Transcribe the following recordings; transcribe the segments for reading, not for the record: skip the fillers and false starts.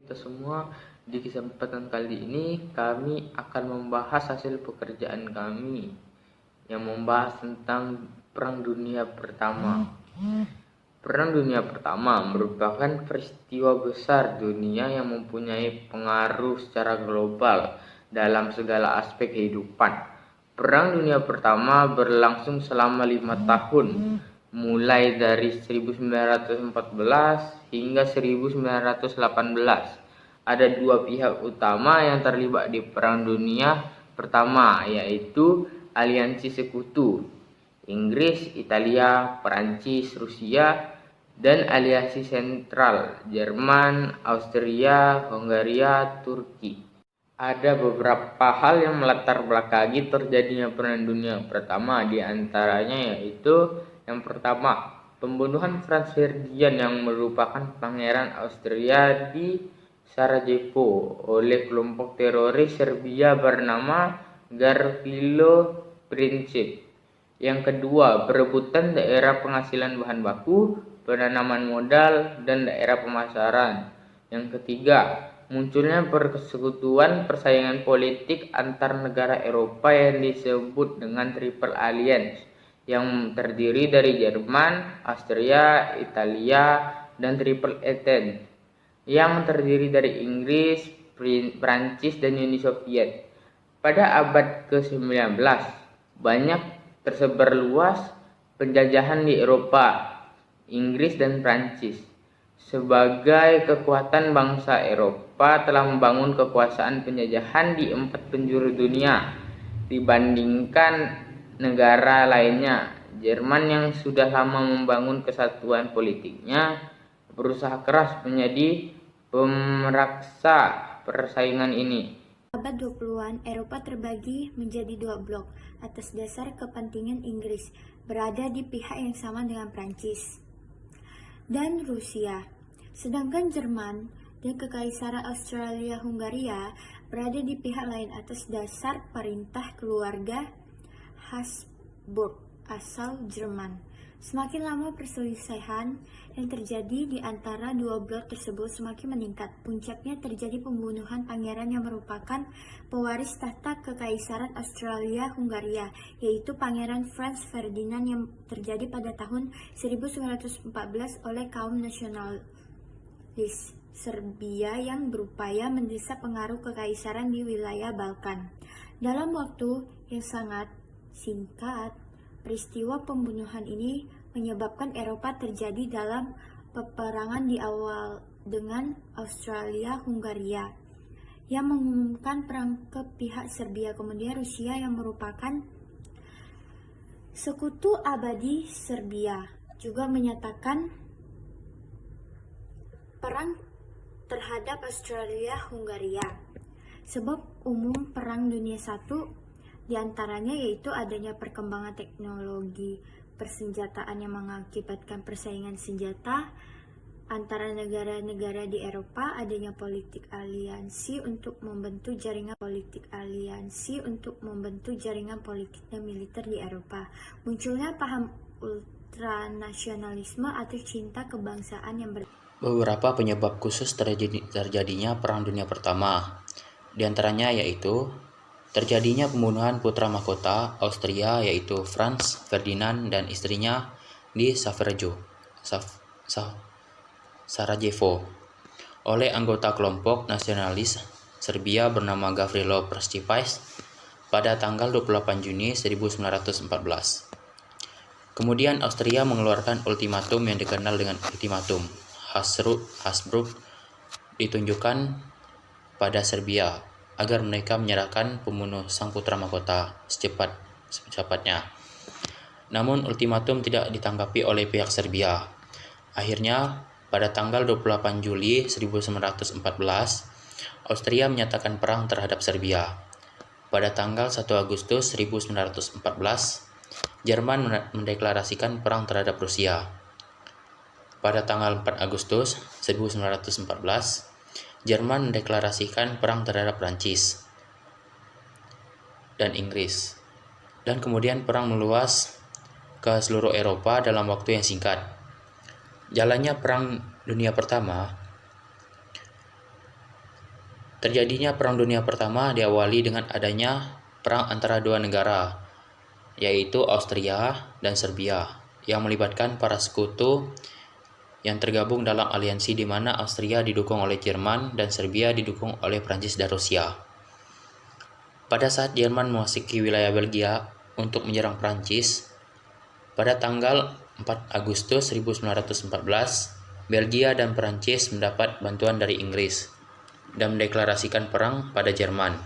Kita semua, di kesempatan kali ini kami akan membahas hasil pekerjaan kami yang membahas tentang Perang Dunia Pertama. Perang Dunia Pertama merupakan peristiwa besar dunia yang mempunyai pengaruh secara global dalam segala aspek kehidupan. Perang Dunia Pertama berlangsung selama 5 tahun, mulai dari 1914 hingga 1918. Ada dua pihak utama yang terlibat di Perang Dunia Pertama, yaitu aliansi sekutu Inggris, Italia, Perancis, Rusia, dan aliansi sentral Jerman, Austria, Hungaria, Turki. Ada beberapa hal yang melatar belakangi terjadinya Perang Dunia Pertama, di antaranya yaitu yang pertama, pembunuhan Franz Ferdinand yang merupakan pangeran Austria di Sarajevo oleh kelompok teroris Serbia bernama Gavrilo Princip. Yang kedua, perebutan daerah penghasilan bahan baku, penanaman modal, dan daerah pemasaran. Yang ketiga, munculnya persekutuan persaingan politik antar negara Eropa yang disebut dengan Triple Alliance, yang terdiri dari Jerman, Austria, Italia, dan Triple Entente, yang terdiri dari Inggris, Prancis, dan Uni Soviet. Pada abad ke-19, banyak tersebar luas penjajahan di Eropa. Inggris dan Prancis sebagai kekuatan bangsa Eropa telah membangun kekuasaan penjajahan di 4 penjuru dunia dibandingkan negara lainnya. Jerman yang sudah lama membangun kesatuan politiknya berusaha keras menjadi pemeraksa persaingan ini. Abad 20-an, Eropa terbagi menjadi dua blok atas dasar kepentingan Inggris berada di pihak yang sama dengan Prancis dan Rusia. Sedangkan Jerman dan Kekaisaran Austria-Hungaria berada di pihak lain atas dasar perintah keluarga Habsburg asal Jerman. Semakin lama perselisihan yang terjadi di antara dua blok tersebut semakin meningkat. Puncaknya terjadi pembunuhan pangeran yang merupakan pewaris tahta Kekaisaran Austria-Hungaria, yaitu Pangeran Franz Ferdinand, yang terjadi pada tahun 1914 oleh kaum nasionalis Serbia yang berupaya mendesak pengaruh kekaisaran di wilayah Balkan. Dalam waktu yang sangat singkat, peristiwa pembunuhan ini menyebabkan Eropa terjadi dalam peperangan di awal dengan Austria-Hungaria yang mengumumkan perang ke pihak Serbia. Kemudian Rusia yang merupakan sekutu abadi Serbia juga menyatakan perang terhadap Austria-Hungaria. Sebab umum Perang Dunia I di antaranya yaitu adanya perkembangan teknologi persenjataan yang mengakibatkan persaingan senjata antara negara-negara di Eropa, adanya politik aliansi untuk membentuk jaringan politik dan militer di Eropa, munculnya paham ultranasionalisme atau cinta kebangsaan yang Beberapa penyebab khusus terjadinya Perang Dunia Pertama, di antaranya yaitu terjadinya pembunuhan putra mahkota Austria yaitu Franz Ferdinand dan istrinya di Sarajevo oleh anggota kelompok nasionalis Serbia bernama Gavrilo Princip pada tanggal 28 Juni 1914. Kemudian Austria mengeluarkan ultimatum yang dikenal dengan ultimatum Habsburg ditunjukkan pada Serbia agar mereka menyerahkan pembunuh sang putra mahkota secepatnya. Namun ultimatum tidak ditanggapi oleh pihak Serbia. Akhirnya pada tanggal 28 Juli 1914, Austria menyatakan perang terhadap Serbia. Pada tanggal 1 Agustus 1914, Jerman mendeklarasikan perang terhadap Rusia. Pada tanggal 4 Agustus 1914, Jerman mendeklarasikan perang terhadap Prancis dan Inggris, dan kemudian perang meluas ke seluruh Eropa dalam waktu yang singkat. Jalannya Perang Dunia Pertama Terjadinya Perang Dunia Pertama diawali dengan adanya perang antara dua negara, yaitu Austria dan Serbia, yang melibatkan para sekutu yang tergabung dalam aliansi di mana Austria didukung oleh Jerman dan Serbia didukung oleh Prancis dan Rusia. Pada saat Jerman memasuki wilayah Belgia untuk menyerang Prancis, pada tanggal 4 Agustus 1914, Belgia dan Prancis mendapat bantuan dari Inggris dan mendeklarasikan perang pada Jerman.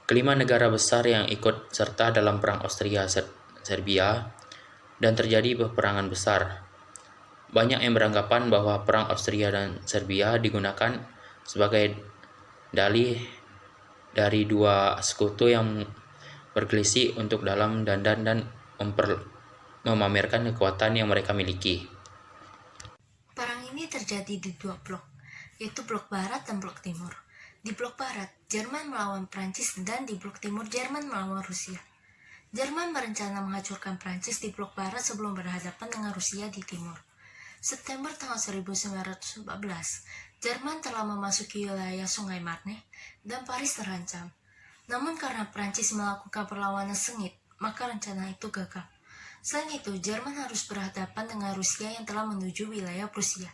Kelima negara besar yang ikut serta dalam perang Austria-Serbia dan terjadi peperangan besar. Banyak yang beranggapan bahwa perang Austria dan Serbia digunakan sebagai dalih dari dua sekutu yang berselisih untuk dalam dandan dan memamerkan kekuatan yang mereka miliki. Perang ini terjadi di dua blok, yaitu blok barat dan blok timur. Di blok barat, Jerman melawan Prancis dan di blok timur Jerman melawan Rusia. Jerman berencana menghancurkan Prancis di blok barat sebelum berhadapan dengan Rusia di timur. September tahun 1914, Jerman telah memasuki wilayah Sungai Marne dan Paris terancam. Namun karena Prancis melakukan perlawanan sengit, maka rencana itu gagal. Selain itu, Jerman harus berhadapan dengan Rusia yang telah menuju wilayah Prusia.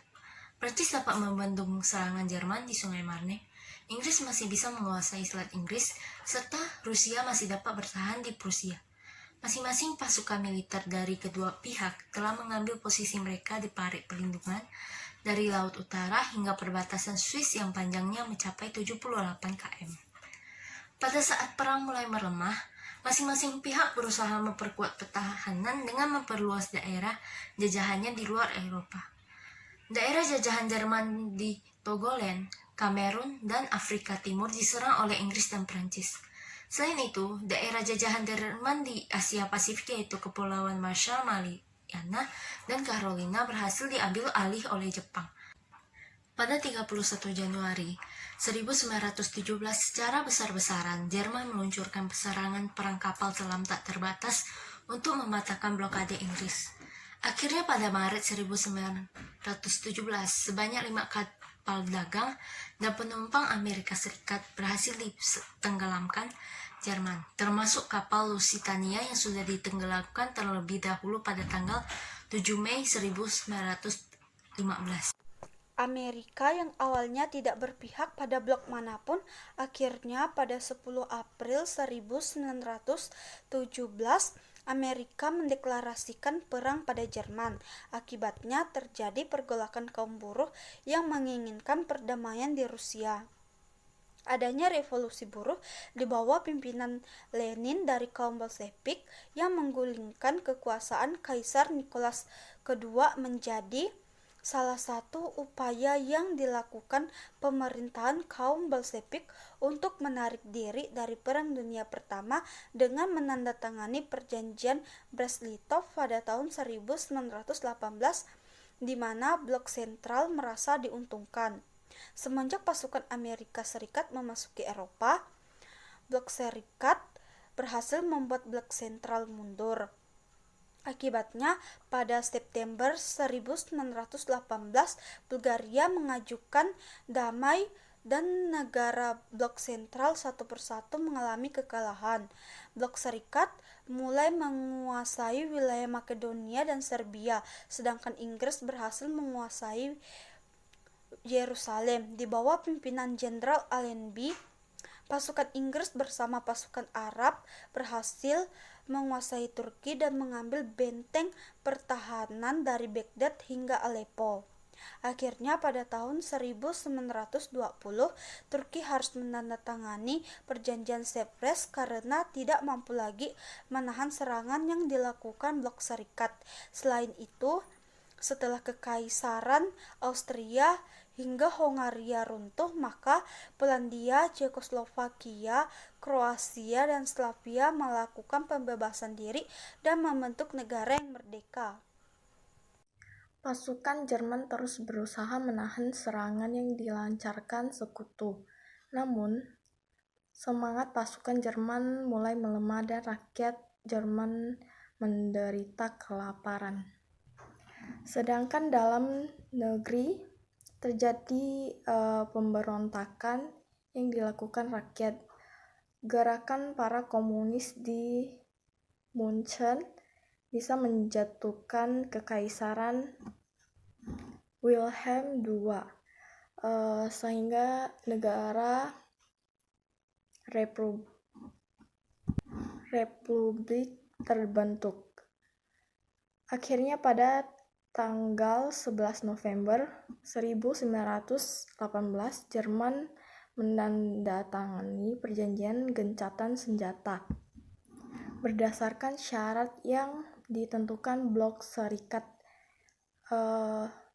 Prancis dapat membendung serangan Jerman di Sungai Marne. Inggris masih bisa menguasai Selat Inggris, serta Rusia masih dapat bertahan di Prusia. Masing-masing pasukan militer dari kedua pihak telah mengambil posisi mereka di parit perlindungan dari Laut Utara hingga perbatasan Swiss yang panjangnya mencapai 78 km. Pada saat perang mulai melemah, masing-masing pihak berusaha memperkuat pertahanan dengan memperluas daerah jajahannya di luar Eropa. Daerah jajahan Jerman di Togoland, Kamerun, dan Afrika Timur diserang oleh Inggris dan Prancis. Selain itu, daerah jajahan Jerman di Asia Pasifik yaitu Kepulauan Marshall, Mariana, dan Carolina berhasil diambil alih oleh Jepang. Pada 31 Januari 1917, secara besar-besaran, Jerman meluncurkan serangan perang kapal selam tak terbatas untuk mematahkan blokade Inggris. Akhirnya pada Maret 1917, sebanyak 5 kapal dagang dan penumpang Amerika Serikat berhasil ditenggelamkan Jerman, termasuk kapal Lusitania yang sudah ditenggelamkan terlebih dahulu pada tanggal 7 Mei 1915. Amerika yang awalnya tidak berpihak pada blok manapun, akhirnya pada 10 April 1917, Amerika mendeklarasikan perang pada Jerman. Akibatnya terjadi pergolakan kaum buruh yang menginginkan perdamaian di Rusia. Adanya revolusi buruh di bawah pimpinan Lenin dari kaum Bolshevik yang menggulingkan kekuasaan Kaisar Nicholas II menjadi salah satu upaya yang dilakukan pemerintahan kaum Bolshevik untuk menarik diri dari Perang Dunia Pertama dengan menandatangani Perjanjian Brest-Litov pada tahun 1918, di mana blok sentral merasa diuntungkan. Semenjak pasukan Amerika Serikat memasuki Eropa, blok Serikat berhasil membuat blok sentral mundur. Akibatnya, pada September 1918, Bulgaria mengajukan damai dan negara blok sentral satu persatu mengalami kekalahan. Blok Serikat mulai menguasai wilayah Makedonia dan Serbia, sedangkan Inggris berhasil menguasai Yerusalem. Di bawah pimpinan Jenderal Allenby, pasukan Inggris bersama pasukan Arab berhasil menguasai Turki dan mengambil benteng pertahanan dari Baghdad hingga Aleppo. Akhirnya pada tahun 1920, Turki harus menandatangani Perjanjian Sevres karena tidak mampu lagi menahan serangan yang dilakukan blok Serikat. Selain itu, setelah Kekaisaran Austria hingga Hongaria runtuh, maka Polandia, Cekoslovakia, Kroasia, dan Slavia melakukan pembebasan diri dan membentuk negara yang merdeka. Pasukan Jerman terus berusaha menahan serangan yang dilancarkan sekutu. Namun, semangat pasukan Jerman mulai melemah dan rakyat Jerman menderita kelaparan. Sedangkan dalam negeri terjadi pemberontakan yang dilakukan rakyat. Gerakan para komunis di Munchen bisa menjatuhkan kekaisaran Wilhelm II, sehingga negara Republik terbentuk. Akhirnya pada tanggal 11 November 1918, Jerman menandatangani perjanjian gencatan senjata. Berdasarkan syarat yang ditentukan Blok Serikat,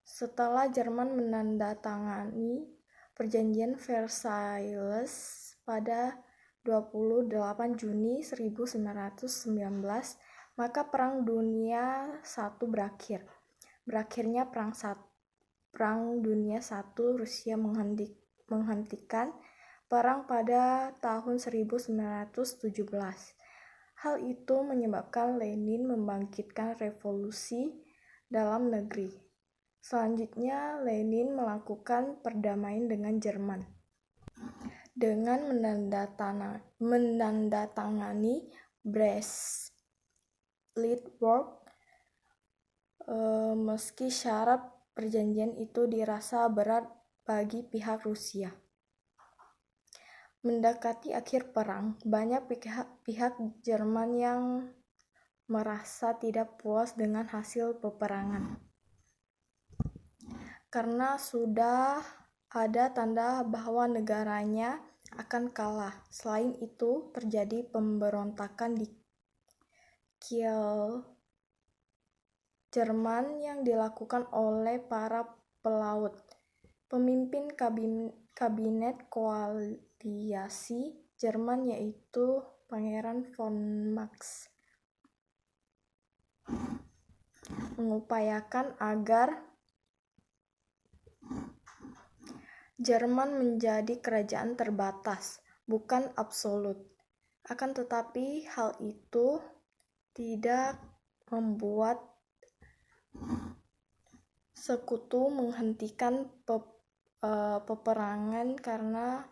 setelah Jerman menandatangani perjanjian Versailles pada 28 Juni 1919, maka Perang Dunia I berakhir. Berakhirnya Perang Dunia I, Rusia menghentikan perang pada tahun 1917. Hal itu menyebabkan Lenin membangkitkan revolusi dalam negeri. Selanjutnya, Lenin melakukan perdamaian dengan Jerman dengan menandatangani Brest-Litovsk, meski syarat perjanjian itu dirasa berat bagi pihak Rusia. Mendekati akhir perang, banyak pihak Jerman yang merasa tidak puas dengan hasil peperangan, karena sudah ada tanda bahwa negaranya akan kalah. Selain itu, terjadi pemberontakan di Kiel, Jerman yang dilakukan oleh para pelaut. Pemimpin kabinet koalisi Jerman yaitu Pangeran von Max mengupayakan agar Jerman menjadi kerajaan terbatas, bukan absolut. Akan tetapi hal itu tidak membuat sekutu menghentikan peperangan karena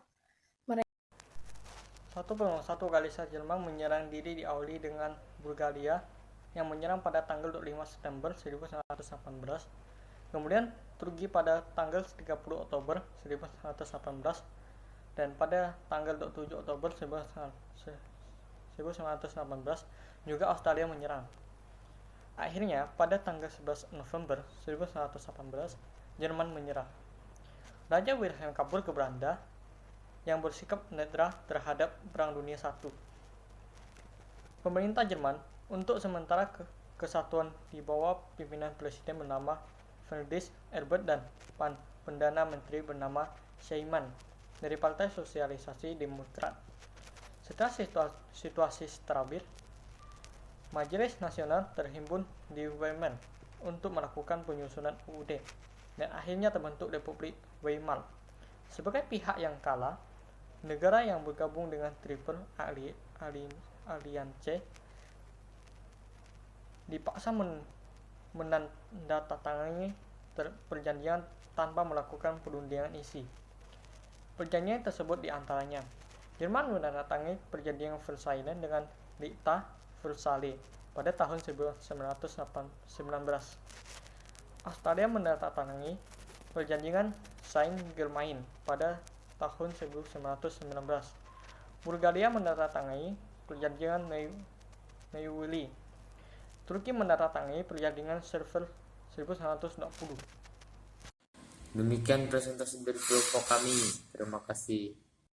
satu Kaisar Jerman menyerang diri diawali dengan Bulgaria yang menyerang pada tanggal 25 September 1918. Kemudian Turki pada tanggal 30 Oktober 1918 dan pada tanggal 27 Oktober 1918 juga Australia menyerang. Akhirnya pada tanggal 11 November 1918 Jerman menyerah. Raja Wilhelm kabur ke Belanda yang bersikap netral terhadap Perang Dunia I. Pemerintah Jerman untuk sementara kesatuan di bawah pimpinan presiden bernama Friedrich Ebert dan Perdana Menteri bernama Schyman dari Partai Sosialisasi Demokrat. Setelah situasi stabil, Majelis Nasional terhimpun di Weimar untuk melakukan penyusunan UUD dan akhirnya terbentuk Republik Weimar. Sebagai pihak yang kalah, negara yang bergabung dengan Triple Alliance dipaksa menandatangani perjanjian tanpa melakukan perundingan isi. Perjanjian tersebut diantaranya Jerman menandatangani perjanjian Versailles dengan Dikta Versailles pada tahun 1919. Australia menandatangani perjanjian Saint-Germain pada tahun 1919. Bulgaria menandatangani perjanjian Neuilly. Turki menandatangani perjanjian Sevres 1920. Demikian presentasi dari kelompok kami. Terima kasih.